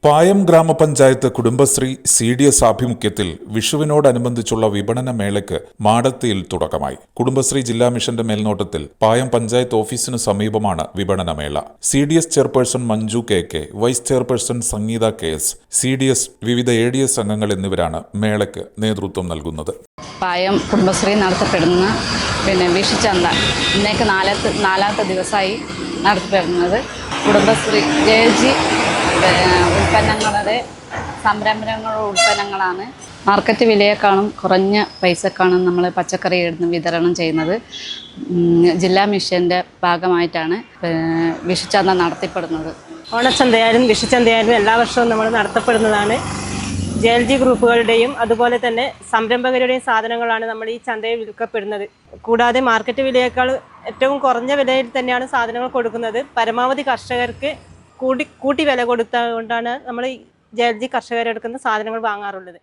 പായം ഗ്രാമപഞ്ചായത്ത് കുടുംബശ്രീ CDS ആഭിമുഖ്യത്തിൽ വിഷുവിനോടനുബന്ധിച്ചുള്ള വിപണന മേളയ്ക്ക് മാടത്തിയിൽ തുടക്കമായി. കുടുംബശ്രീ ജില്ലാ മിഷന്റെ മേൽനോട്ടത്തിൽ പായം പഞ്ചായത്ത് ഓഫീസിനു സമീപമാണ് വിപണനമേള. CDS chairperson Manju KK, vice chairperson Sangeetha KS, CDS, വിവിധ ADS അംഗങ്ങൾ എന്നിവരാണ് മേളയ്ക്ക് നേതൃത്വം നൽകുന്നത്. പായം കുടുംബശ്രീ നടത്തപ്പെടുന്ന വിഷുചന്ത ഇന്നേക്ക് നാലാമത്തെ ദിവസമായി നടത്തപ്പെടുന്നത്. കുടുംബശ്രീ JLG ഉൽപ്പന്നങ്ങളുടെ സംരംഭങ്ങളുടെ ഉൽപ്പന്നങ്ങളാണ്. മാർക്കറ്റ് വിലയേക്കാളും കുറഞ്ഞ പൈസക്കാണ് നമ്മൾ പച്ചക്കറി വിതരണം ചെയ്യുന്നത്. ജില്ലാ മിഷൻ്റെ ഭാഗമായിട്ടാണ് വിഷുചന്ത നടത്തപ്പെടുന്നത്. ഓണച്ചന്തയായാലും വിഷുചന്തയായാലും എല്ലാ വർഷവും നമ്മൾ നടത്തപ്പെടുന്നതാണ്. JLG ഗ്രൂപ്പുകളുടെയും അതുപോലെ തന്നെ സംരംഭകരുടെയും സാധനങ്ങളാണ് നമ്മൾ ഈ ചന്തയിൽ വിൽക്കപ്പെടുന്നത്. കൂടാതെ മാർക്കറ്റ് വിലയേക്കാൾ ഏറ്റവും കുറഞ്ഞ വിലയിൽ തന്നെയാണ് സാധനങ്ങൾ കൊടുക്കുന്നത്. പരമാവധി കർഷകർക്ക് കൂട്ടി വില കൊടുത്തുകൊണ്ടാണ് നമ്മൾ JLG കർഷകരെടുക്കുന്ന സാധനങ്ങൾ വാങ്ങാറുള്ളത്.